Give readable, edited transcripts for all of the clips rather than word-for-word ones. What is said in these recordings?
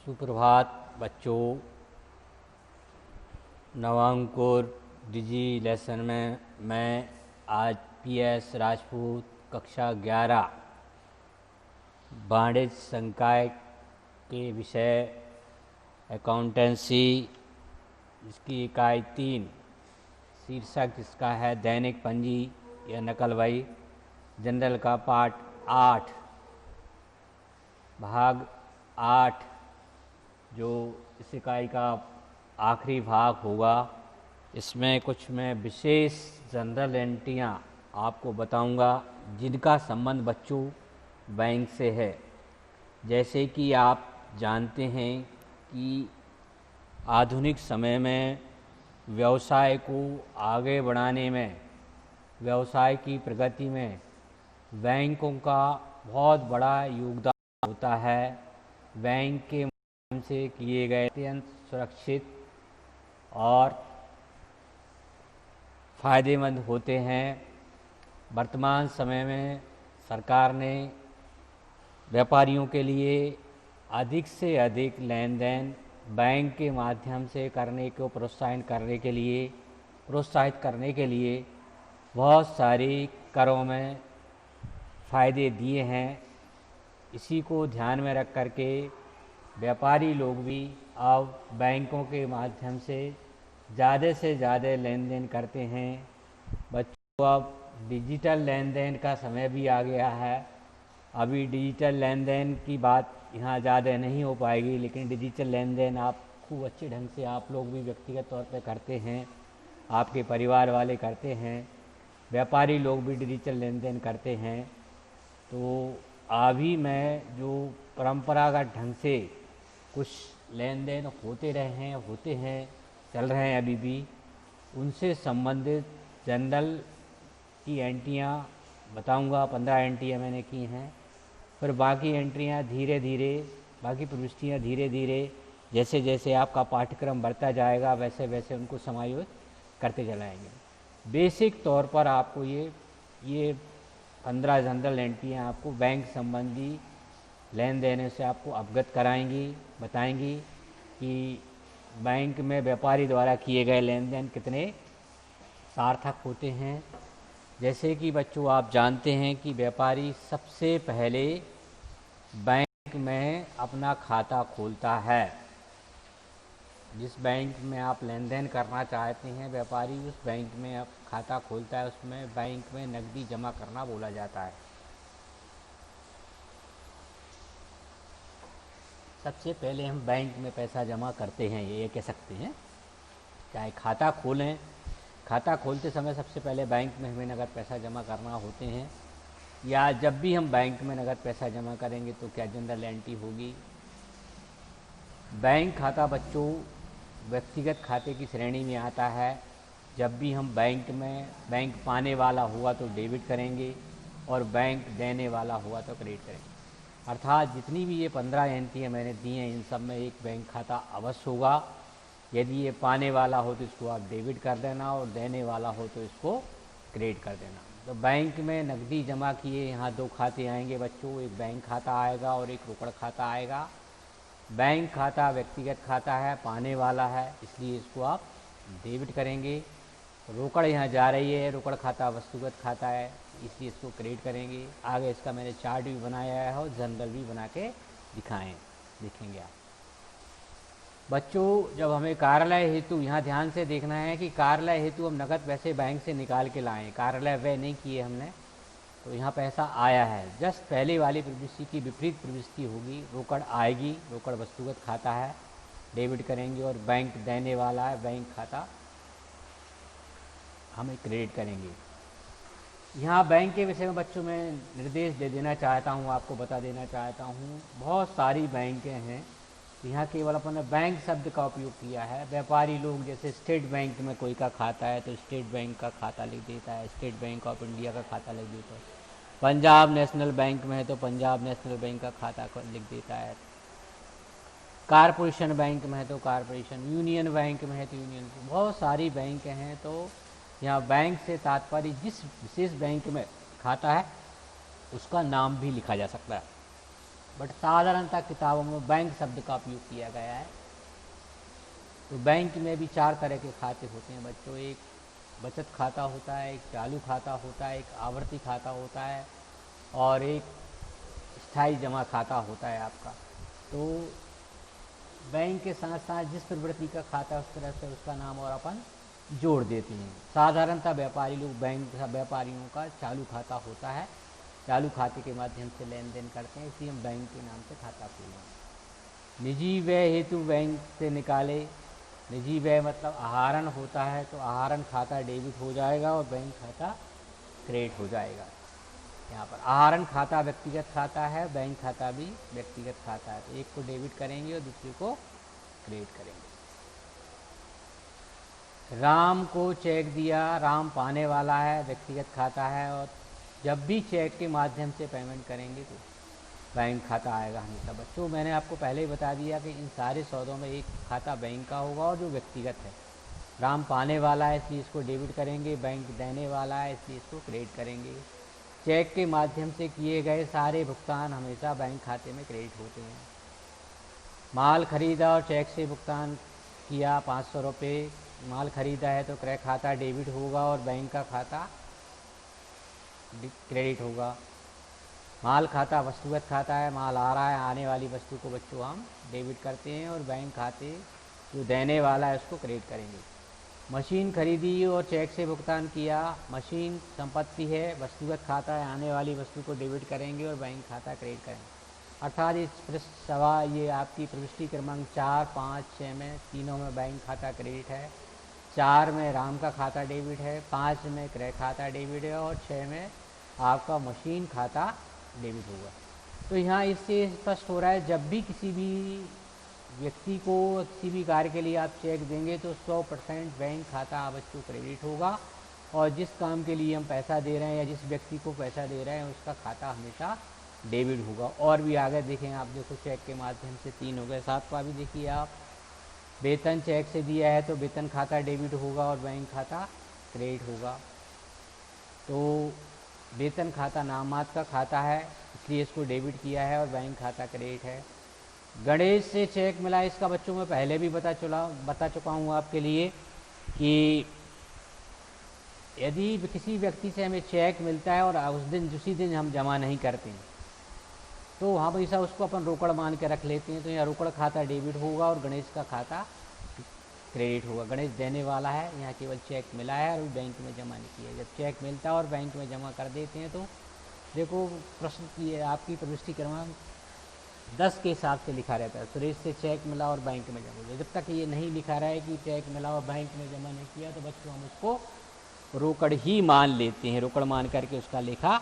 सुप्रभात बच्चों। नवांकुर डिजी लेसन में मैं आज पीएस राजपूत कक्षा 11 वाणिज्य संकाय के विषय अकाउंटेंसी, इसकी इकाई 3, शीर्षक जिसका है दैनिक पंजी या नकल बही, जनरल का पाठ 8 भाग 8 जो इस इकाई का आखिरी भाग होगा। इसमें कुछ मैं विशेष जनरल एंट्रियाँ आपको बताऊंगा जिनका संबंध बच्चों बैंक से है। जैसे कि आप जानते हैं कि आधुनिक समय में व्यवसाय को आगे बढ़ाने में, व्यवसाय की प्रगति में बैंकों का बहुत बड़ा योगदान होता है। बैंक के माध्यम से किए गए अत्यंत सुरक्षित और फायदेमंद होते हैं। वर्तमान समय में सरकार ने व्यापारियों के लिए अधिक से अधिक लेन देन बैंक के माध्यम से करने को प्रोत्साहित करने के लिए बहुत सारी करों में फ़ायदे दिए हैं। इसी को ध्यान में रख कर के व्यापारी लोग भी अब बैंकों के माध्यम से ज़्यादा लेन देन करते हैं। बच्चों, अब डिजिटल लेन देन का समय भी आ गया है। अभी डिजिटल लेन देन की बात यहाँ ज़्यादा नहीं हो पाएगी, लेकिन डिजिटल लेन देन आप खूब अच्छे ढंग से आप लोग भी व्यक्तिगत तौर पर करते हैं, आपके परिवार वाले करते हैं, व्यापारी लोग भी डिजिटल लेन देन करते हैं। तो अभी मैं जो परंपरागत ढंग से कुछ लेन देन होते हैं चल रहे हैं अभी भी, उनसे संबंधित जनरल की एंट्रियाँ बताऊंगा। 15 एंट्रियाँ मैंने की हैं। फिर बाकी एंट्रियाँ धीरे धीरे, बाकी प्रविष्टियाँ धीरे धीरे जैसे जैसे आपका पाठ्यक्रम बढ़ता जाएगा वैसे वैसे उनको समायोजित करते चलाएंगे। बेसिक तौर पर आपको ये 15 जनरल एंट्रियाँ आपको बैंक संबंधी लेन देन से आपको अवगत कराएंगी, बताएंगी कि बैंक में व्यापारी द्वारा किए गए लेन देन कितने सार्थक होते हैं। जैसे कि बच्चों आप जानते हैं कि व्यापारी सबसे पहले बैंक में अपना खाता खोलता है। जिस बैंक में आप लेन देन करना चाहते हैं, व्यापारी उस बैंक में आप खाता खोलता है, उसमें बैंक में नकदी जमा करना बोला जाता है। सबसे पहले हम बैंक में पैसा जमा करते हैं, ये कह सकते हैं। चाहे खाता खोलें, खाता खोलते समय सबसे पहले बैंक में हमें नगद पैसा जमा करना होते हैं, या जब भी हम बैंक में नगद पैसा जमा करेंगे तो क्या जनरल एंट्री होगी। बैंक खाता बच्चों व्यक्तिगत खाते की श्रेणी में आता है। जब भी हम बैंक पाने वाला हुआ तो डेबिट करेंगे और बैंक देने वाला हुआ तो क्रेडिट करेंगे। अर्थात जितनी भी ये 15 एंट्रियाँ मैंने दी हैं, इन सब में एक बैंक खाता अवश्य होगा। यदि ये पाने वाला हो तो इसको आप डेबिट कर देना और देने वाला हो तो इसको क्रेडिट कर देना। तो बैंक में नकदी जमा किए यहाँ 2 खाते आएंगे बच्चों, एक बैंक खाता आएगा और एक रोकड़ खाता आएगा। बैंक खाता व्यक्तिगत खाता है, पाने वाला है, इसलिए इसको आप डेबिट करेंगे। रोकड़ यहाँ जा रही है, रोकड़ खाता वस्तुगत खाता है, इसलिए इसको क्रेडिट करेंगे। आगे इसका मैंने चार्ट भी बनाया है और जनरल भी बना के दिखेंगे आप बच्चों। जब हमें कार्यालय हेतु, यहाँ ध्यान से देखना है कि कार्यालय हेतु हम नकद पैसे बैंक से निकाल के लाएं, कार्यालय व्यय नहीं किए हमने, तो यहाँ पैसा आया है। जस्ट पहले वाली प्रविष्टि की विपरीत प्रविष्टि होगी, रोकड़ आएगी, रोकड़ वस्तुगत खाता है, डेबिट करेंगे, और बैंक देने वाला है, बैंक खाता हमें क्रेडिट करेंगे। यहाँ बैंक के विषय में बच्चों में निर्देश दे देना चाहता हूँ, आपको बता देना चाहता हूँ। बहुत सारी बैंकें हैं, यहाँ केवल अपन ने बैंक शब्द का उपयोग किया है। व्यापारी लोग जैसे स्टेट बैंक में कोई का खाता है तो स्टेट बैंक का खाता लिख देता है, स्टेट बैंक ऑफ इंडिया का खाता लिख देता है। पंजाब नेशनल बैंक में है तो पंजाब नेशनल बैंक का खाता लिख देता है। कारपोरेशन बैंक में है तो कारपोरेशन, यूनियन बैंक में है तो यूनियन। बहुत सारी बैंक हैं, तो यहाँ बैंक से तात्पर्य जिस विशेष बैंक में खाता है उसका नाम भी लिखा जा सकता है। बट साधारणतः किताबों में बैंक शब्द का उपयोग किया गया है। तो बैंक में भी 4 तरह के खाते होते हैं बच्चों। एक बचत खाता होता है, एक चालू खाता होता है, एक आवर्ती खाता होता है और एक स्थायी जमा खाता होता है आपका। तो बैंक के साथ साथ जिस प्रवृत्ति का खाता है उस तरह से उसका नाम और अपन जोड़ देते हैं। साधारणतः व्यापारी लोग बैंक व्यापारियों का चालू खाता होता है, चालू खाते के माध्यम से लेन देन करते हैं, इसलिए हम बैंक के नाम से खाता खोलें। निजी व्यय हेतु बैंक से निकाले। निजी व्यय मतलब आहरण होता है, तो आहरण खाता डेबिट हो जाएगा और बैंक खाता क्रेडिट हो जाएगा। यहाँ पर आहरण खाता व्यक्तिगत खाता है, बैंक खाता भी व्यक्तिगत खाता है, तो एक को डेबिट करेंगे और दूसरे को क्रेडिट करेंगे। राम को चेक दिया, राम पाने वाला है, व्यक्तिगत खाता है, और जब भी चेक के माध्यम से पेमेंट करेंगे तो बैंक खाता आएगा हमेशा। बच्चों मैंने आपको पहले ही बता दिया कि इन सारे सौदों में एक खाता बैंक का होगा और जो व्यक्तिगत है। राम पाने वाला है इसलिए इसको डेबिट करेंगे, बैंक देने वाला है इसलिए इसको क्रेडिट करेंगे। चेक के माध्यम से किए गए सारे भुगतान हमेशा बैंक खाते में क्रेडिट होते हैं। माल खरीदा और चेक से भुगतान किया 500 रुपये, माल खरीदा है तो क्रय खाता डेबिट होगा और बैंक का खाता क्रेडिट होगा। माल खाता वस्तुगत खाता है, माल आ रहा है, आने वाली वस्तु को बच्चों हम डेबिट करते हैं और बैंक खाते जो देने वाला है उसको क्रेडिट करेंगे। मशीन खरीदी और चेक से भुगतान किया, मशीन संपत्ति है, वस्तुगत खाता है, आने वाली वस्तु को डेबिट करेंगे और बैंक खाता क्रेडिट करेंगे। अर्थात इस सवाल ये आपकी प्रविष्टि क्रमांक 4, 5, 6 में तीनों में बैंक खाता क्रेडिट है, 4 में राम का खाता डेबिट है, 5 में क्रय खाता डेबिट है और 6 में आपका मशीन खाता डेबिट होगा। तो यहाँ इससे स्पष्ट हो रहा है जब भी किसी भी व्यक्ति को किसी भी कार्य के लिए आप चेक देंगे तो 100% बैंक खाता बच्चों क्रेडिट होगा और जिस काम के लिए हम पैसा दे रहे हैं या जिस व्यक्ति को पैसा दे रहे हैं उसका खाता हमेशा डेबिट होगा। और भी आगे देखें आप, देखो चेक के माध्यम से 3 हो गए। 7वां भी देखिए आप, वेतन चेक से दिया है तो वेतन खाता डेबिट होगा और बैंक खाता क्रेडिट होगा। तो वेतन खाता नाममात्र का खाता है इसलिए इसको डेबिट किया है और बैंक खाता क्रेडिट है। गणेश से चेक मिला, इसका बच्चों में पहले भी बता चुका हूँ आपके लिए कि यदि किसी व्यक्ति से हमें चेक मिलता है और उसी दिन हम जमा नहीं करते हैं तो वहाँ पर ऐसा उसको अपन रोकड़ मान के रख लेते हैं, तो यहाँ रोकड़ खाता डेबिट होगा और गणेश का खाता क्रेडिट होगा। गणेश देने वाला है, यहाँ केवल चेक मिला है और बैंक में जमा नहीं किया। जब चेक मिलता है और बैंक में जमा कर देते हैं तो देखो प्रश्न की आपकी प्रविष्टि क्रमांक 10 के हिसाब से लिखा रहता है, सुरेश से चेक मिला और बैंक में जमा किया। जब तक ये नहीं लिखा रहा है कि चेक मिला और बैंक में जमा नहीं किया तो बच्चों हम उसको रोकड़ ही मान लेते हैं, रोकड़ मान करके उसका लेखा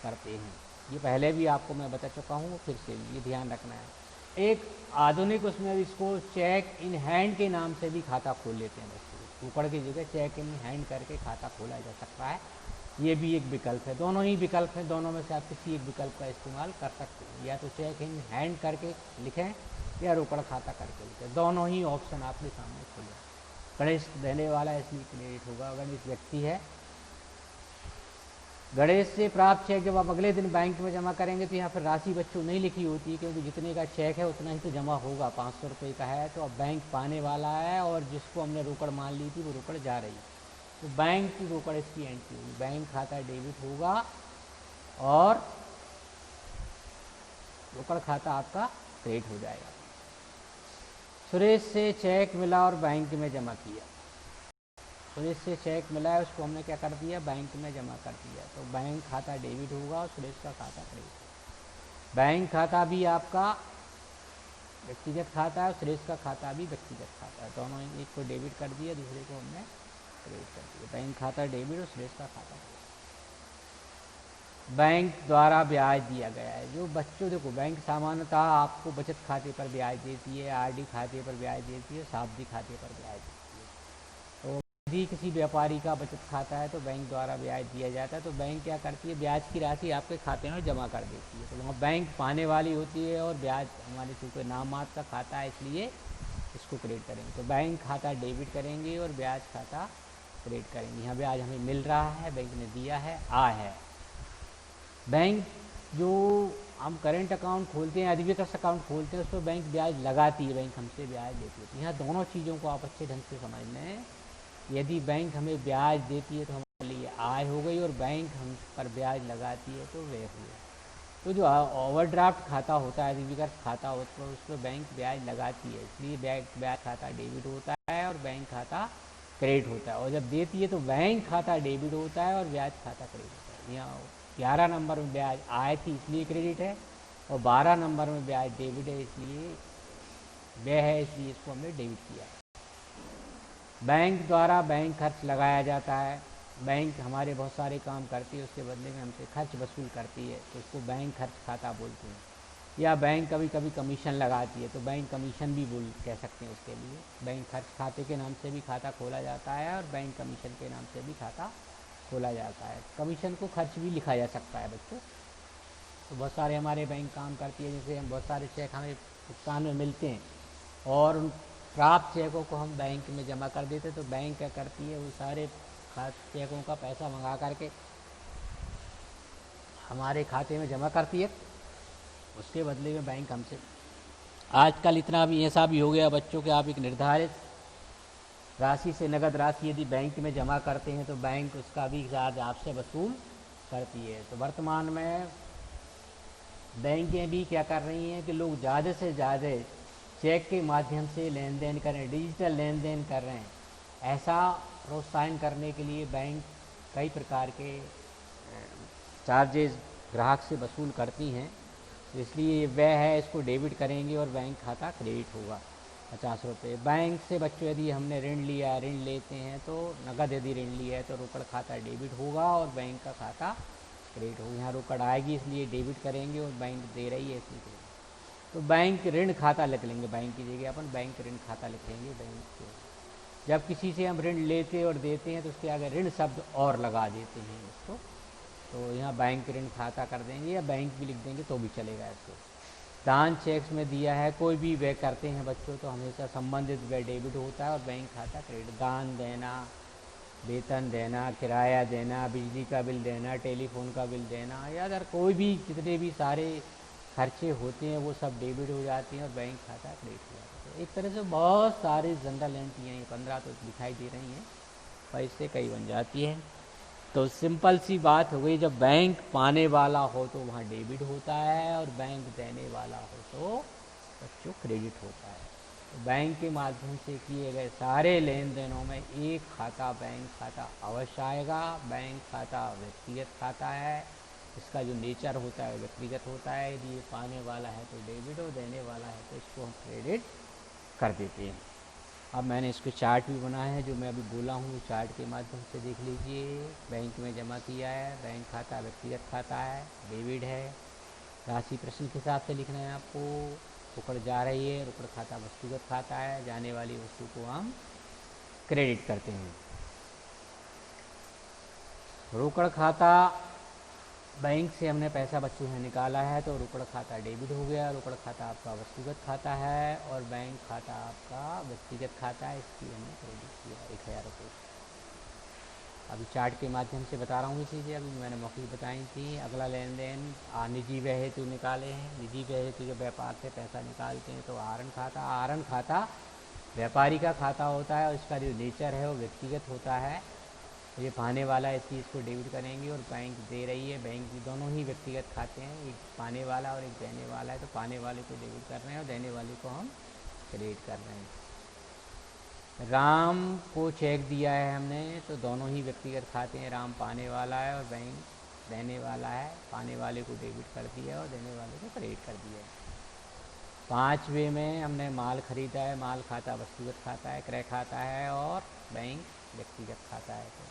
करते हैं। ये पहले भी आपको मैं बता चुका हूँ, फिर से ये ध्यान रखना है। एक आधुनिक उसमें इसको चेक इन हैंड के नाम से भी खाता खोल लेते हैं बच्चों। रोकड़ की जगह चेक इन हैंड करके खाता खोला जा सकता है, ये भी एक विकल्प है। दोनों ही विकल्प हैं, दोनों में से आप किसी एक विकल्प का इस्तेमाल कर सकते हैं। या तो चेक इन हैंड करके लिखें या रोकड़ खाता करके लिखें, दोनों ही ऑप्शन आपके सामने खुले। गणेश देने वाला है इसलिए क्रेडिट होगा, गणेश व्यक्ति है। गणेश से प्राप्त चेक जब आप अगले दिन बैंक में जमा करेंगे तो यहाँ फिर राशि बच्चों नहीं लिखी होती है क्योंकि जितने का चेक है उतना ही तो जमा होगा। 500 रुपये का है तो अब बैंक पाने वाला है और जिसको हमने रोकड़ मान ली थी वो रोकड़ जा रही है, तो बैंक की रोकड़ इसकी एंट्री होगी, बैंक खाता डेबिट होगा और रोकड़ खाता आपका क्रेडिट हो जाएगा। सुरेश से चेक मिला और बैंक में जमा किया, सुरेश से चेक मिला है उसको हमने क्या कर दिया, बैंक में जमा कर दिया, तो बैंक खाता डेबिट होगा और सुरेश का खाता क्रेडिट। बैंक खाता भी आपका व्यक्तिगत खाता है और सुरेश का खाता भी व्यक्तिगत खाता है, दोनों एक को डेबिट कर दिया दूसरे को हमने क्रेडिट कर दिया। बैंक खाता डेबिट और सुरेश का खाता क्रेडिट। बैंक द्वारा ब्याज दिया गया है। जो बच्चों देखो बैंक सामान्यतः आपको बचत खाते पर ब्याज देती है, आरडी खाते पर ब्याज देती है, सावधि खाते पर ब्याज देती है। तो यदि किसी व्यापारी का बचत खाता है तो बैंक द्वारा ब्याज दिया जाता है, तो बैंक क्या करती है, ब्याज की राशि आपके खाते में जमा कर देती है। तो वहाँ बैंक पाने वाली होती है और ब्याज हमारे चूँकि नाममात्र का खाता है इसलिए इसको क्रेडिट करेंगे। तो बैंक खाता डेबिट करेंगे और ब्याज खाता क्रेडिट करेंगे। यहाँ ब्याज हमें मिल रहा है, बैंक ने दिया है, आय है। बैंक जो हम करेंट अकाउंट खोलते हैं, अधिविकर्ष अकाउंट खोलते हैं, उस पर बैंक ब्याज लगाती है, बैंक हमसे ब्याज देती है। तो यहाँ दोनों चीज़ों को आप अच्छे ढंग से समझ लें। यदि बैंक हमें ब्याज देती है तो हमारे लिए आय हो गई, और बैंक हम पर ब्याज लगाती है तो व्यय हुआ। तो जो ओवरड्राफ्ट खाता होता है, अधिविकर्ष खाता होता है, उस पर बैंक ब्याज लगाती है, इसलिए ब्याज खाता डेबिट होता है और बैंक खाता क्रेडिट होता है। और जब देती है तो बैंक खाता डेबिट होता है और ब्याज खाता क्रेडिट होता है। यहाँ 11 नंबर में ब्याज आय थी इसलिए क्रेडिट है, और 12 नंबर में ब्याज डेबिट है इसलिए व्यय है, इसलिए इसको हमने डेबिट किया। बैंक द्वारा बैंक खर्च लगाया जाता है। बैंक हमारे बहुत सारे काम करती है, उसके बदले में हमसे खर्च वसूल करती है, तो उसको बैंक खर्च खाता बोलते हैं। या बैंक कभी कभी कमीशन लगाती है, तो बैंक कमीशन भी कह सकते हैं उसके लिए। बैंक खर्च खाते के नाम से भी खाता खोला जाता है, और बैंक कमीशन के नाम से भी खाता खोला जाता है। कमीशन को खर्च भी लिखा जा सकता है बच्चों। तो बहुत सारे हमारे बैंक काम करती है, जैसे हम बहुत सारे चेक हमें भुगतान में मिलते हैं, और उन प्राप्त चेकों को हम बैंक में जमा कर देते, तो बैंक क्या करती है, वो सारे चेकों का पैसा मंगा करके हमारे खाते में जमा करती है। उसके बदले में बैंक हमसे, आजकल इतना भी ऐसा भी हो गया बच्चों कि आप एक निर्धारित राशि से नगद राशि यदि बैंक में जमा करते हैं तो बैंक उसका भी चार्ज आपसे वसूल करती है। तो वर्तमान में बैंकें भी क्या कर रही हैं कि लोग ज़्यादा से ज़्यादा चेक के माध्यम से लेन देन करें, डिजिटल लेन देन कर रहे हैं। ऐसा प्रोत्साहन करने के लिए बैंक कई प्रकार के चार्जेस ग्राहक से वसूल करती हैं। तो इसलिए वह है, इसको डेबिट करेंगे और बैंक खाता क्रेडिट होगा 50 रुपये। बैंक से बच्चों यदि हमने ऋण लिया, ऋण लेते हैं तो नकद यदि ऋण लिया है तो रोकड़ खाता डेबिट होगा और बैंक का खाता क्रेडिट होगा। यहाँ रोकड़ आएगी इसलिए डेबिट करेंगे, और बैंक दे रही है इसलिए क्रेडिट। तो बैंक ऋण खाता लिख लेंगे, बैंक की जगह अपन बैंक ऋण खाता लिखेंगे। बैंक के जब किसी से हम ऋण लेते और देते हैं तो उसके आगे ऋण शब्द और लगा देते हैं इसको, तो यहाँ बैंक ऋण खाता कर देंगे, या बैंक भी लिख देंगे तो भी चलेगा इसको। दान चेक्स में दिया है, कोई भी व्यय करते हैं बच्चों तो हमेशा संबंधित व्यय डेबिट होता है और बैंक खाता क्रेडिट। दान देना, वेतन देना, किराया देना, बिजली का बिल देना, टेलीफोन का बिल देना, या अदर कोई भी जितने भी सारे खर्चे होते हैं वो सब डेबिट हो जाते हैं और बैंक खाता क्रेडिट हो जाता है। एक तरह से बहुत सारी जनरल एंट्रियाँ हैं, 15 तो दिखाई दे रही हैं, पर इससे कई बन जाती है। तो सिंपल सी बात हो गई, जब बैंक पाने वाला हो तो वहाँ डेबिट होता है, और बैंक देने वाला हो तो बच्चों क्रेडिट होता है। तो बैंक के माध्यम से किए गए सारे लेन देनों में एक खाता बैंक खाता अवश्य आएगा। बैंक खाता व्यक्तिगत खाता है, इसका जो नेचर होता है व्यक्तिगत होता है। यदि ये पाने वाला है तो डेबिट, और देने वाला है तो इसको हम क्रेडिट कर देते हैं। अब मैंने इसको चार्ट भी बनाया है, जो मैं अभी बोला हूँ चार्ट के माध्यम से देख लीजिए। बैंक में जमा किया है, बैंक खाता व्यक्तिगत खाता है, डेबिट है, राशि प्रश्न के हिसाब से लिखना है आपको। रोकड़ जा रही है, रोकड़ खाता वस्तुगत खाता है, जाने वाली वस्तु को हम क्रेडिट करते हैं। रोकड़ खाता बैंक से हमने पैसा बच्चों से निकाला है तो रोकड़ खाता डेबिट हो गया। रोकड़ खाता आपका वस्तुगत खाता है और बैंक खाता आपका व्यक्तिगत खाता है, इसकी हमने क्रेडिट किया 1000 रुपये। अभी चार्ट के माध्यम से बता रहा हूँ ये चीज़ें, अभी मैंने मौखिक बताई थी। अगला लेन देन निजी व्यय हेतु निकाले हैं। निजी व्यय हेतु जब व्यापार से पैसा निकालते हैं तो आहरण खाता, आहरण खाता व्यापारी का खाता होता है और इसका जो नेचर है वो व्यक्तिगत होता है। ये पाने वाला है इसलिए इसको डेबिट करेंगे, और बैंक दे रही है, बैंक की दोनों ही व्यक्तिगत खाते हैं, एक पाने वाला और एक देने वाला है। तो पाने वाले को डेबिट कर रहे हैं और देने वाले को हम क्रेडिट कर रहे हैं। राम को चेक दिया है हमने, तो दोनों ही व्यक्तिगत खाते हैं। राम पाने वाला है और बैंक देने वाला है। पाने वाले को डेबिट कर दिया और देने वाले को क्रेडिट कर दिया है। 5वें में हमने माल खरीदा है, माल खाता वस्तुगत खाता है, क्रय खाता है, और बैंक व्यक्तिगत खाता है। तो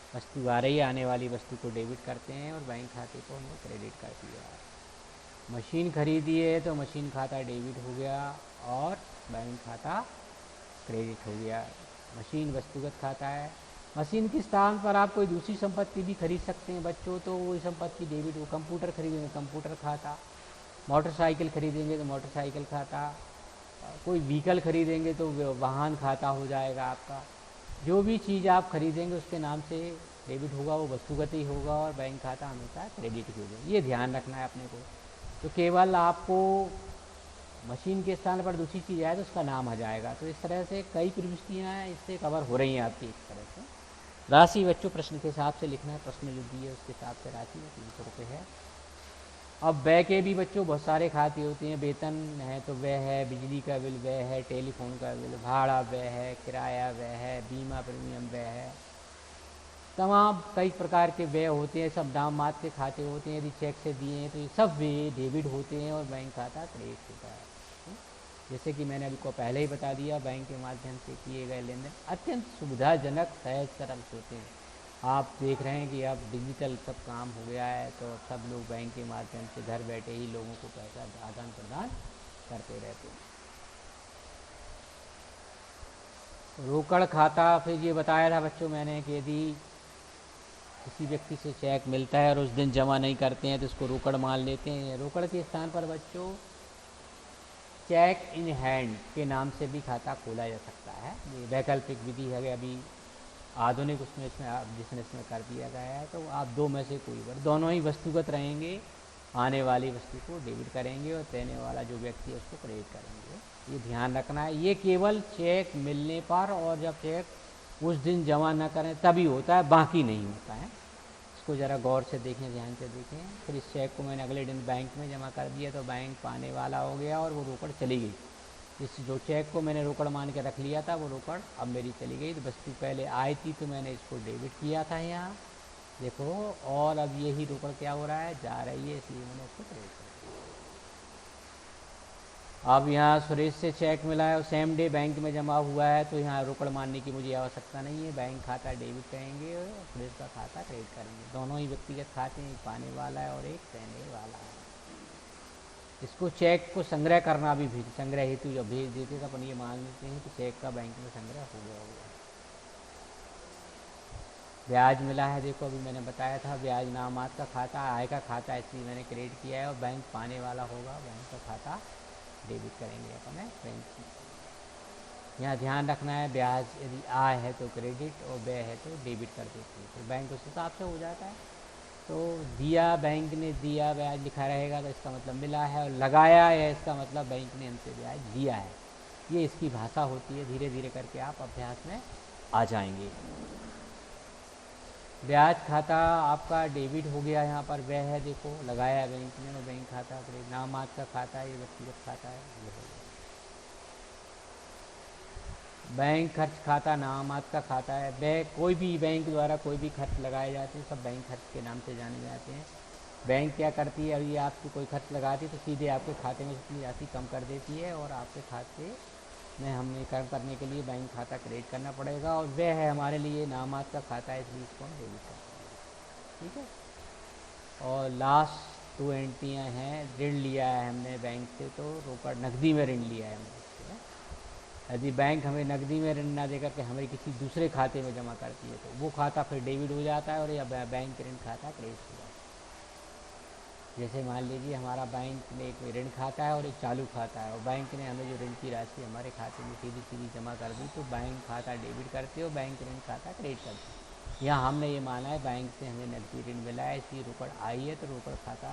वस्तु आ रही है, आने वाली वस्तु को डेबिट करते हैं और बैंक खाते को हमने क्रेडिट कर दिया। मशीन खरीदी है तो मशीन खाता डेबिट हो गया और बैंक खाता क्रेडिट हो गया। मशीन वस्तुगत खाता है। मशीन के स्थान पर आप कोई दूसरी संपत्ति भी खरीद सकते हैं बच्चों, तो वही संपत्ति डेबिट हो। कंप्यूटर खरीदेंगे कंप्यूटर खाता, मोटरसाइकिल खरीदेंगे तो मोटरसाइकिल खाता, कोई व्हीकल खरीदेंगे तो वाहन खाता हो जाएगा आपका। जो भी चीज़ आप खरीदेंगे उसके नाम से डेबिट होगा वो वस्तुगत ही होगा और बैंक खाता हमेशा क्रेडिट ही होगा। ये ध्यान रखना है अपने को। तो केवल आपको मशीन के स्थान पर दूसरी चीज़ आए तो उसका नाम आ जाएगा। तो इस तरह से कई प्रविष्टियाँ इससे कवर हो रही हैं आपकी इस तरह से। राशि बच्चों प्रश्न के हिसाब से लिखना है, प्रश्न जो दिए उसके हिसाब से राशि 300 रुपये है। अब व्यय के भी बच्चों बहुत सारे खाते होते हैं। वेतन है तो व्यय है, बिजली का बिल व्यय है, टेलीफोन का बिल, भाड़ा व्यय है, किराया व्यय है, बीमा प्रीमियम व्यय है, तमाम कई प्रकार के व्यय होते हैं। सब नाम मात्र के खाते होते हैं। यदि चेक से दिए हैं तो ये सब व्यय डेबिट होते हैं और बैंक खाता क्रेडिट होता है। जैसे कि मैंने अभी को पहले ही बता दिया, बैंक के माध्यम से किए गए लेन देन अत्यंत सुविधाजनक, सहज, सरल होते हैं। आप देख रहे हैं कि अब डिजिटल सब काम हो गया है, तो सब लोग बैंक के माध्यम से घर बैठे ही लोगों को पैसा आदान प्रदान करते रहते हैं। रोकड़ खाता फिर ये बताया था बच्चों मैंने कि यदि किसी व्यक्ति से चेक मिलता है और उस दिन जमा नहीं करते हैं तो उसको रोकड़ मान लेते हैं। रोकड़ के स्थान पर बच्चों चेक इन हैंड के नाम से भी खाता खोला जा सकता है। ये वैकल्पिक विधि है, अभी आधुनिक उसमें जिसने इसमें कर दिया गया है। तो आप दो में से कोई बार, दोनों ही वस्तुगत रहेंगे। आने वाली वस्तु को डेबिट करेंगे और देने वाला जो व्यक्ति है उसको क्रेडिट करेंगे। ये ध्यान रखना है। ये केवल चेक मिलने पर और जब चेक उस दिन जमा न करें तभी होता है, बाकी नहीं होता है। इसको ज़रा गौर से देखें, ध्यान से देखें। फिर इस चेक को मैंने अगले दिन बैंक में जमा कर दिया तो बैंक पाने वाला हो गया और वो रोकड़ चली गई। इस जो चेक को मैंने रोकड़ मान के रख लिया था वो रोकड़ अब मेरी चली गई। तो वस्तु पहले आई थी तो मैंने इसको डेबिट किया था यहाँ देखो, और अब यही रोकड़ क्या हो रहा है, जा रही है, इसलिए मैंने इसको क्रेडिट कर दिया। अब यहाँ सुरेश से चेक मिला है और सेम डे बैंक में जमा हुआ है तो यहाँ रोकड़ मानने की मुझे आवश्यकता नहीं है। बैंक खाता डेबिट करेंगे और सुरेश का खाता क्रेडिट करेंगे। दोनों ही व्यक्तिगत खाते हैं, एक पाने वाला है और एक देने वाला है। इसको चेक को संग्रह करना भी संग्रह हेतु जब भेज देते तो अपन ये मान लेते हैं कि चेक का बैंक में संग्रह हो गया होगा। ब्याज मिला है, देखो अभी मैंने बताया था ब्याज नामात का खाता, आय का खाता, इसलिए मैंने क्रेडिट किया है और बैंक पाने वाला होगा, बैंक का खाता डेबिट करेंगे अपन बैंक। यहाँ ध्यान रखना है, ब्याज यदि आय है तो क्रेडिट और व्यय है तो डेबिट कर देते हैं, तो बैंक उस हिसाब से हो जाता है। तो दिया, बैंक ने दिया, ब्याज लिखा रहेगा तो इसका मतलब मिला है, और लगाया है इसका मतलब बैंक ने हमसे ब्याज दिया है। ये इसकी भाषा होती है। धीरे धीरे करके आप अभ्यास में आ जाएंगे। ब्याज खाता आपका डेबिट हो गया, यहाँ पर व्यय है देखो, लगाया है बैंक ने, और बैंक खाता क्रेडिट। नामात का खाता है, ये व्यक्तिगत खाता है, ये हो गया। बैंक खर्च खाता नामात का खाता है। बैंक कोई भी बैंक द्वारा कोई भी खर्च लगाए जाते हैं सब बैंक खर्च के नाम से जाने जाते हैं। बैंक क्या करती है, अभी आपको कोई खर्च लगाती है तो सीधे आपके खाते में इतनी राशि कम कर देती है और आपके खाते में हमें कम करने के लिए बैंक खाता क्रेडिट करना पड़ेगा। और वह है हमारे लिए नामात का खाता है, इसलिए इसको हम डेबिट करते हैं। ठीक है। और लास्ट 2 एंट्रियाँ हैं। ऋण लिया है हमने बैंक से तो रोकड़ नकदी में ऋण लिया है हमने। यदि बैंक हमें नकदी में ऋण ना देकर के हमें किसी दूसरे खाते में जमा करती है तो वो खाता फिर डेबिट हो जाता है और या बैंक ऋण खाता क्रेडिट हो जाता है। जैसे मान लीजिए हमारा बैंक में एक ऋण खाता है और एक चालू खाता है, और बैंक ने हमें जो ऋण की राशि हमारे खाते में सीधी सीधी जमा कर दी तो बैंक खाता डेबिट करते हो, बैंक ऋण खाता क्रेडिट करते हो। यहाँ हमने ये माना है बैंक से हमें नकदी ऋण मिला है, इसलिए रोकड़ आई है तो रोकड़ खाता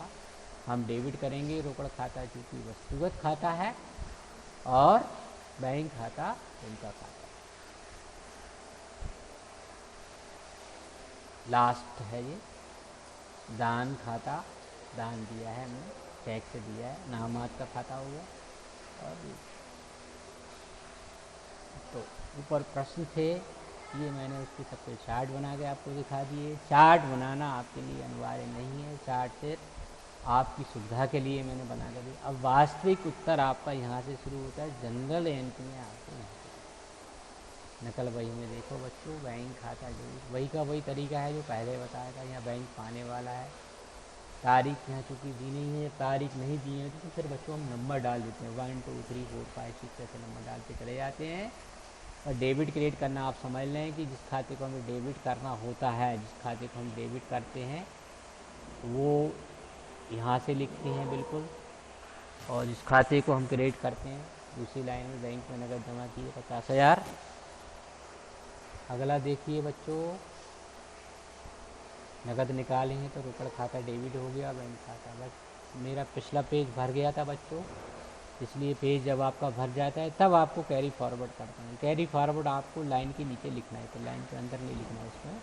हम डेबिट करेंगे। रोकड़ खाता चूँकि वस्तुगत खाता है और बैंक खाता उनका खाता। लास्ट है ये दान खाता, दान दिया है हमने, चेक से दिया है, नामात का खाता हो गया। और तो ऊपर प्रश्न थे, ये मैंने उसके सबके चार्ट बना के आपको दिखा दिए। चार्ट बनाना आपके लिए अनिवार्य नहीं है, चार्ट सिर्फ आपकी सुविधा के लिए मैंने बना कर दिया। अब वास्तविक उत्तर आपका यहाँ से शुरू होता है, जनरल एंट्री में आपको यहाँ से नकल वही में देखो बच्चों, बैंक खाता जो वही का वही तरीका है जो पहले बताया था। यहाँ बैंक पाने वाला है, तारीख यहाँ चूँकि दी नहीं है, तारीख नहीं दी है तो फिर बच्चों हम नंबर डाल देते हैं 1 2 3 4 5 6 ऐसे नंबर डालते चले जाते हैं। और डेबिट क्रेडिट करना आप समझ लें कि जिस खाते को हमें डेबिट करना होता है, जिस खाते को हम डेबिट करते हैं वो यहाँ से लिखते हैं बिल्कुल, और जिस खाते को हम क्रेडिट करते हैं दूसरी लाइन में बैंक में नगद जमा किए 50,000। अगला देखिए बच्चों, नकद निकाले हैं तो रोकड़ खाता डेबिट हो गया, बैंक खाता। बस मेरा पिछला पेज भर गया था बच्चों, इसलिए पेज जब आपका भर जाता है तब आपको कैरी फॉरवर्ड करना है। कैरी फॉरवर्ड आपको लाइन के नीचे लिखना है, तो लाइन के अंदर नहीं लिखना है, उसमें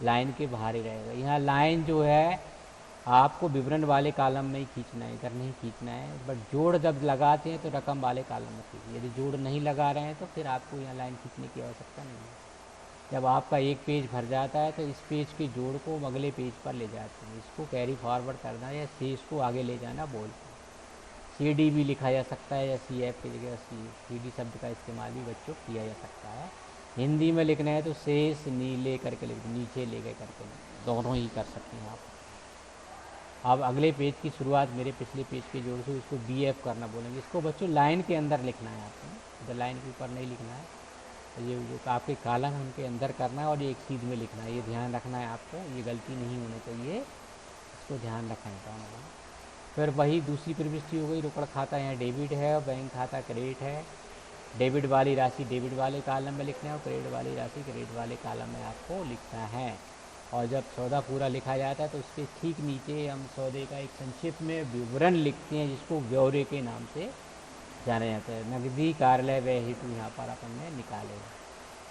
लाइन के बाहर ही रहेगा। यहाँ लाइन जो है आपको विवरण वाले कॉलम में ही खींचना है, इधर नहीं खींचना है। बट जोड़ जब लगाते हैं तो रकम वाले कॉलम में खींचिए। यदि जोड़ नहीं लगा रहे हैं तो फिर आपको यहाँ लाइन खींचने की आवश्यकता नहीं है। जब आपका एक पेज भर जाता है तो इस पेज के जोड़ को अगले पेज पर ले जाते हैं, इसको कैरी फॉरवर्ड करना या शेष को आगे ले जाना बोलते हैं। सी डी भी लिखा जा सकता है या सी एफ की जगह सी डी शब्द का इस्तेमाल भी बच्चों किया जा सकता है। हिंदी में लिखना है तो शेष नीले करके लिख, नीचे ले गए करके, दोनों ही कर सकते हैं आप। अब अगले पेज की शुरुआत मेरे पिछले पेज के जोड़ से, इसको बी एफ करना बोलेंगे। इसको बच्चों लाइन के अंदर लिखना है आपको, इधर लाइन के ऊपर नहीं लिखना है। तो ये जो आपके कॉलम है उनके अंदर करना है और ये एक सीध में लिखना है, ये ध्यान रखना है आपको, ये गलती नहीं होनी चाहिए, इसको ध्यान रखना है। फिर वही दूसरी प्रविष्टि हो गई, रोकड़ खाता यहाँ डेबिट है और बैंक खाता क्रेडिट है। डेबिट वाली राशि डेबिट वाले कॉलम में लिखना है और क्रेडिट वाली राशि क्रेडिट वाले कॉलम में आपको लिखना है। और जब सौदा पूरा लिखा जाता है तो उसके ठीक नीचे हम सौदे का एक संक्षिप्त में विवरण लिखते हैं, जिसको ब्यौरे के नाम से जाना जाता है। नकदी कार्यालय व्यय हेतु यहाँ पर अपन ने निकाले।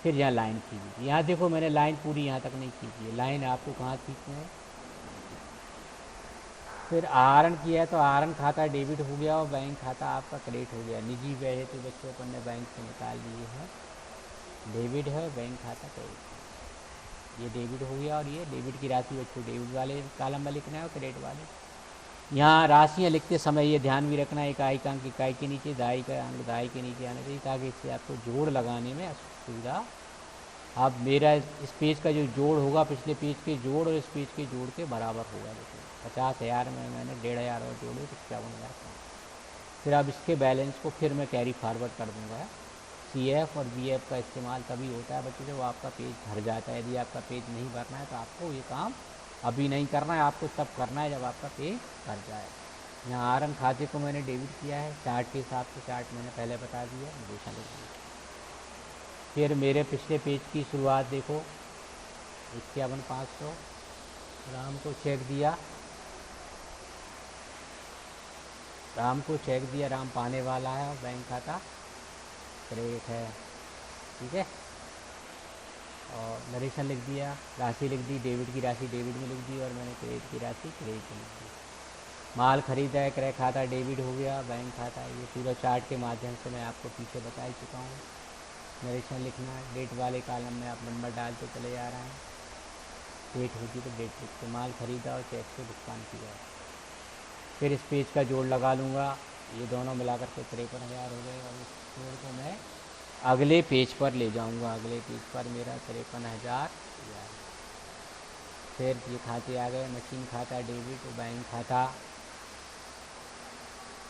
फिर यहाँ लाइन खींची, यहाँ देखो मैंने लाइन पूरी यहाँ तक नहीं खींची है, लाइन आपको कहाँ खींचना है। फिर आहरण किया है तो आहरण खाता डेबिट हो गया और बैंक खाता आपका क्रेडिट हो गया। निजी व्यय हेतु बच्चों अपन ने बैंक से निकाल लिए हैं, डेबिट है और बैंक खाता क्रेडिट है। ये डेबिट हो गया और ये डेबिट की राशि बच्चों डेबिट वाले कॉलम में लिखना है और क्रेडिट वाले। यहाँ राशियाँ लिखते समय ये ध्यान भी रखना है, इकाई का अंक इकाई के नीचे, दाई का अंक दाई के नीचे आना चाहिए, ताकि इससे आपको जोड़ लगाने में सुविधा। अब मेरा इस पेज का जो जोड़ होगा पिछले पेज के जोड़ और इस पेज के जोड़ के बराबर होगा। देखिए 50,000 में मैंने 1,500 और जोड़े तो 51,000। फिर अब इसके बैलेंस को फिर मैं कैरी फॉरवर्ड कर दूंगा। सी एफ और बी एफ का इस्तेमाल तभी होता है बच्चों जब आपका पेज भर जाता है। यदि आपका पेज नहीं भरना है तो आपको ये काम अभी नहीं करना है, आपको तब करना है जब आपका पेज भर जाए। यहाँ आहरण खाते को मैंने डेबिट किया है, चार्ट के हिसाब से, चार्ट मैंने पहले बता दिया, निवेशन लिख दिया। फिर मेरे पिछले पेज की शुरुआत देखो, 51,500 राम को चेक दिया, राम को चेक दिया, राम पाने वाला है और बैंक खाता क्रेडिट है, ठीक है। और नरेशन लिख दिया, राशि लिख दी, डेबिट की राशि डेबिट में लिख दी और मैंने क्रेडिट की राशि क्रेडिट में लिख दी। माल खरीदा है, क्रय खाता डेबिट हो गया, बैंक खाता, ये पूरा चार्ट के माध्यम से मैं आपको पीछे बता ही चुका हूँ। नरेशन लिखना है, डेट वाले कॉलम में आप नंबर डालते चले जा रहे हैं, डेट होगी तो डेट लिखते, माल खरीदा और चेक से भुगतान किया। फिर इस पेज का जोड़ लगा लूँगा, ये दोनों मिलाकर के 53,000 हो गए और इस जोड़ को मैं अगले पेज पर ले जाऊँगा। अगले पेज पर मेरा 53,000। फिर ये खाते आ गए, मशीन खाता डेबिट, बैंक खाता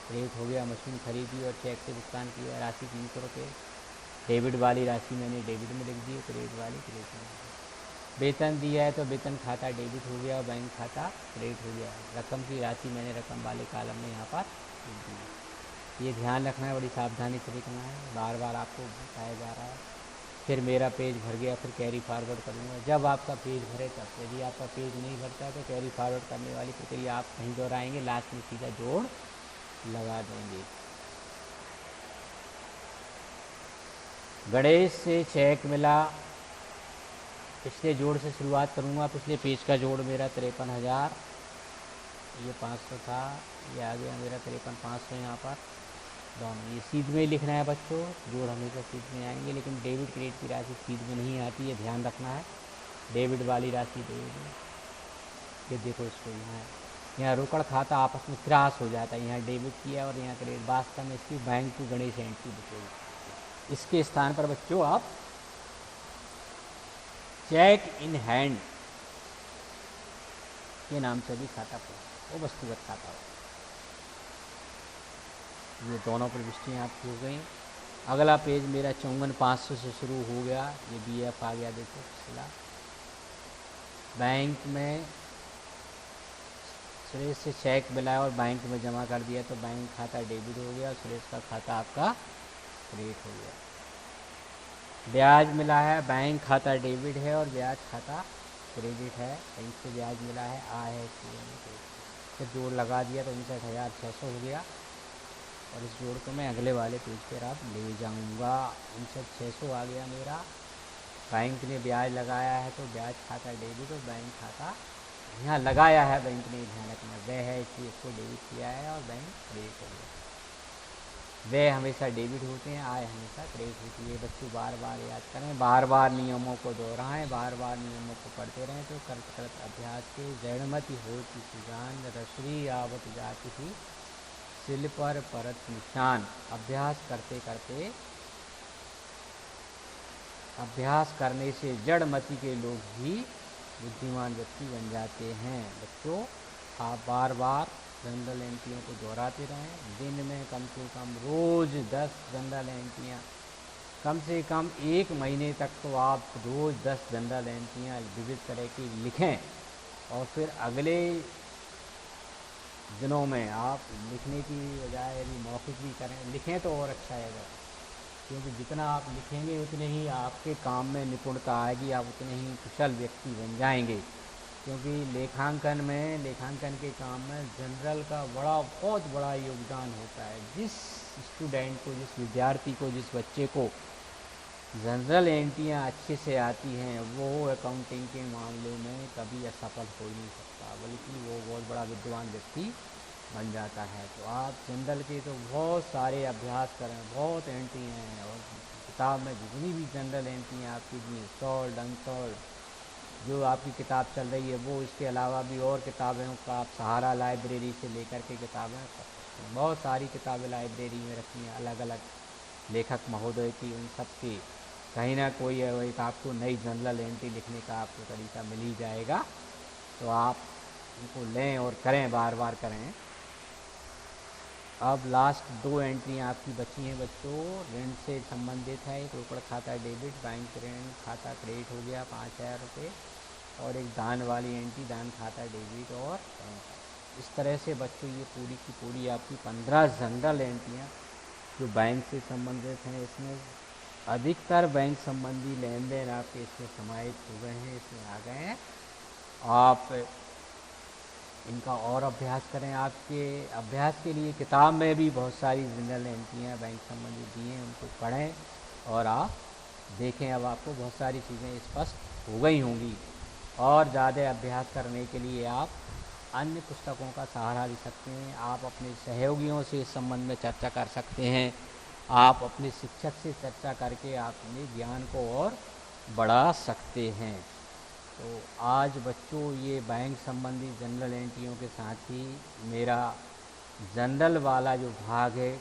क्रेडिट हो गया, मशीन खरीदी और चेक से भुगतान किया, राशि 300 रुपये। डेबिट वाली राशि मैंने डेबिट में लिख दी, क्रेडिट वाली क्रेडिट में लिख दी। वेतन दिया है तो वेतन खाता डेबिट हो गया और बैंक खाता क्रेडिट हो गया। रकम की राशि मैंने रकम वाले कॉलम में यहाँ पर लिख दी। ये ध्यान रखना है, बड़ी सावधानी से लिखना है, बार बार आपको बताया जा रहा है। फिर मेरा पेज भर गया, फिर कैरी फॉरवर्ड करूँगा जब आपका पेज भरे तब। यदि आपका पेज नहीं भरता तो कैरी फॉरवर्ड करने वाली प्रक्रिया आप नहीं दोहराएंगे, लास्ट में सीधा जोड़ लगा देंगे। गणेश से चेक मिला, पिछले जोड़ से शुरुआत करूँगा। पिछले पेज का जोड़ मेरा 53,000, ये 500 था, ये आ गया मेरा 53,500 यहाँ पर दोनों। ये सीध में ही लिखना है बच्चों, जोड़ हमेशा सीध में आएंगे, लेकिन डेबिट क्रेडिट की राशि सीध में नहीं आती है, ध्यान रखना है। डेबिट वाली राशि डेबिट, ये देखो इसको यहाँ रोकड़ खाता आपस में क्रॉस हो जाता है, यहाँ डेबिट किया और यहाँ क्रेडिट, वास्तव में इसकी बैंक की गणेश एंट्री दिखेगी। इसके स्थान पर बच्चों आप चेक इन हैंड के नाम से भी खाता खोल, वो वस्तुगत खाता हो। ये दोनों प्रविष्टियाँ आपकी हो गई। अगला पेज मेरा 54,500 से शुरू हो गया, ये बी एफ आ गया, देखो पिछला। बैंक में सुरेश से चेक मिला और बैंक में जमा कर दिया तो बैंक खाता डेबिट हो गया और सुरेश का खाता आपका क्रेडिट हो गया। ब्याज मिला है, बैंक खाता डेबिट है और ब्याज खाता क्रेडिट है, बैंक से ब्याज मिला है, आय है, फिर जोड़ लगा दिया तो 59,600 हो गया। और इस जोड़ को मैं अगले वाले पेज पर आप ले जाऊंगा। 59,600 आ गया मेरा। बैंक ने ब्याज लगाया है तो ब्याज खाता डेबिट और बैंक खाता यहाँ लगाया है बैंक ने, ध्यान रखना, वह है इसलिए इसको डेबिट किया है और बैंक क्रेडिट हो गया। वे हमेशा डेबिट होते हैं, आय हमेशा क्रेडिट होती है। बच्चों बार बार याद करें, बार बार नियमों को दोहराएं, बार बार नियमों को पढ़ते रहें तो करत करत अभ्यास के जड़मति होती सुजान रसरी आवत जाती ही सिल पर परत निशान। अभ्यास करते करते, अभ्यास करने से जड़मति के लोग भी बुद्धिमान व्यक्ति बन जाते हैं। बच्चों आप बार बार जनरल एंट्रियों को दोहराते रहें। दिन में कम से कम रोज़ 10 जनरल एंट्रियाँ, कम से कम 1 महीने तक तो आप रोज़ 10 जनरल एंट्रियाँ विविध तरह की लिखें। और फिर अगले दिनों में आप लिखने की बजाय यदि मौखिक भी करें, लिखें तो और अच्छा है, क्योंकि जितना आप लिखेंगे उतने ही आपके काम में निपुणता आएगी, आप उतने ही कुशल व्यक्ति बन जाएंगे। क्योंकि लेखांकन में, लेखांकन के काम में जनरल का बहुत बड़ा योगदान होता है। जिस स्टूडेंट को, जिस विद्यार्थी को, जिस बच्चे को जनरल एंट्रियाँ अच्छे से आती हैं, वो अकाउंटिंग के मामले में कभी असफल हो ही नहीं सकता, बल्कि वो बहुत बड़ा विद्वान व्यक्ति बन जाता है। तो आप जनरल के तो बहुत सारे अभ्यास करें, बहुत एंट्री हैं, और किताब में जितनी भी जनरल एंट्री आप कीजिए, सॉल्ड अनसॉल्ड जो आपकी किताब चल रही है वो, इसके अलावा भी और किताबों का आप सहारा लाइब्रेरी से लेकर के किताबें, बहुत सारी किताबें लाइब्रेरी में रखी हैं अलग अलग लेखक महोदय की। उन सब की कहीं ना कोई एक आपको नई जनरल एंट्री लिखने का आपको तरीका मिल ही जाएगा। तो आप उनको लें और करें, बार बार करें। अब लास्ट 2 एंट्रियाँ आपकी बची हैं बच्चों, ऋण से संबंधित है। एक रोकड़ खाता डेबिट, बैंक ऋण खाता क्रेडिट हो गया 5,000 रुपये, और एक दान वाली एंट्री, दान खाता डेबिट और इस तरह से बच्चों ये पूरी की पूरी आपकी 15 जनरल एंट्रियाँ जो बैंक से संबंधित हैं। इसमें अधिकतर बैंक संबंधी लेन देन आपके इसमें समाहित हो गए हैं, इसमें आ गए हैं। आप इनका और अभ्यास करें। आपके अभ्यास के लिए किताब में भी बहुत सारी जनरल एंट्रियाँ बैंक संबंधी दी हैं, उनको पढ़ें और आप देखें। अब आपको बहुत सारी चीज़ें स्पष्ट हो गई होंगी। और ज़्यादा अभ्यास करने के लिए आप अन्य पुस्तकों का सहारा ले सकते हैं। आप अपने सहयोगियों से इस संबंध में चर्चा कर सकते हैं। आप अपने शिक्षक से चर्चा करके आप अपने ज्ञान को और बढ़ा सकते हैं। तो आज बच्चों ये बैंक संबंधी जनरल एंट्रियों के साथ ही मेरा जनरल वाला जो भाग है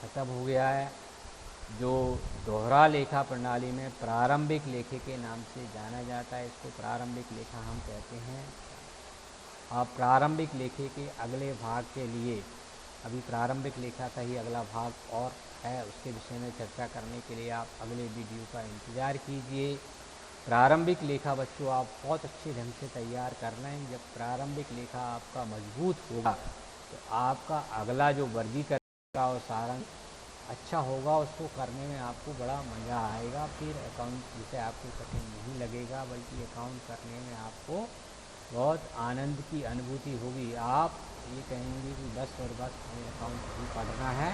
ख़त्म हो गया है, जो दोहरा लेखा प्रणाली में प्रारंभिक लेखे के नाम से जाना जाता है। इसको प्रारंभिक लेखा हम कहते हैं। आप प्रारंभिक लेखे के अगले भाग के लिए, अभी प्रारंभिक लेखा का ही अगला भाग और है, उसके विषय में चर्चा करने के लिए आप अगले वीडियो का इंतज़ार कीजिए। प्रारंभिक लेखा बच्चों आप बहुत अच्छे ढंग से तैयार कर लें। जब प्रारंभिक लेखा आपका मजबूत होगा तो आपका अगला जो वर्गीकरण का और सारांश अच्छा होगा, उसको करने में आपको बड़ा मज़ा आएगा। फिर अकाउंट जिसे आपको कठिन नहीं लगेगा, बल्कि अकाउंट करने में आपको बहुत आनंद की अनुभूति होगी। आप ये कहेंगे कि बस और बस हमें अकाउंट ही पढ़ना है।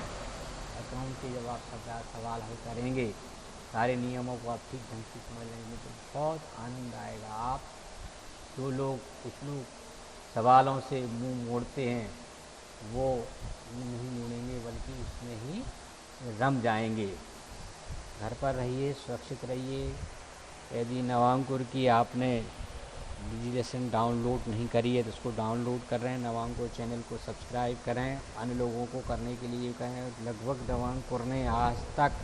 अकाउंट के जब आप सवाल हल करेंगे, सारे नियमों को आप ठीक ढंग से समझ लेंगे तो बहुत आनंद आएगा। आप जो लोग, कुछ लोग सवालों से मुंह मोड़ते हैं, वो मुंह नहीं मोड़ेंगे बल्कि उसमें ही रम जाएंगे। घर पर रहिए, सुरक्षित रहिए। यदि नवांकुर की आपने डिजिलेशन डाउनलोड नहीं करी है तो उसको डाउनलोड कर रहे हैं। नवांकुर चैनल को सब्सक्राइब करें, अन्य लोगों को करने के लिए कहें। लगभग नवांकुर ने आज तक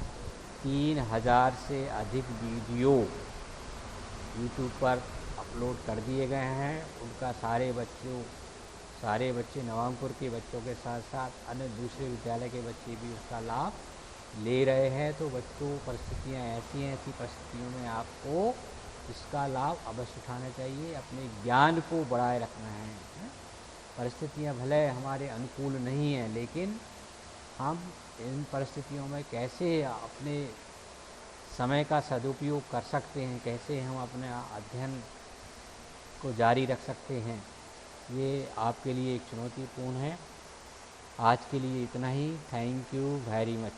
3,000 से अधिक वीडियो यूट्यूब पर अपलोड कर दिए गए हैं। उनका सारे बच्चे नवांकुर के बच्चों के साथ साथ अन्य दूसरे विद्यालय के बच्चे भी उसका लाभ ले रहे हैं। तो बच्चों, परिस्थितियाँ ऐसी हैं, ऐसी परिस्थितियों में आपको इसका लाभ अवश्य उठाना चाहिए। अपने ज्ञान को बढ़ाए रखना है। परिस्थितियाँ भले हमारे अनुकूल नहीं हैं, लेकिन हम इन परिस्थितियों में कैसे अपने समय का सदुपयोग कर सकते हैं, कैसे हम अपना अध्ययन को जारी रख सकते हैं, ये आपके लिए एक चुनौतीपूर्ण है। आज के लिए इतना ही। Thank you very much.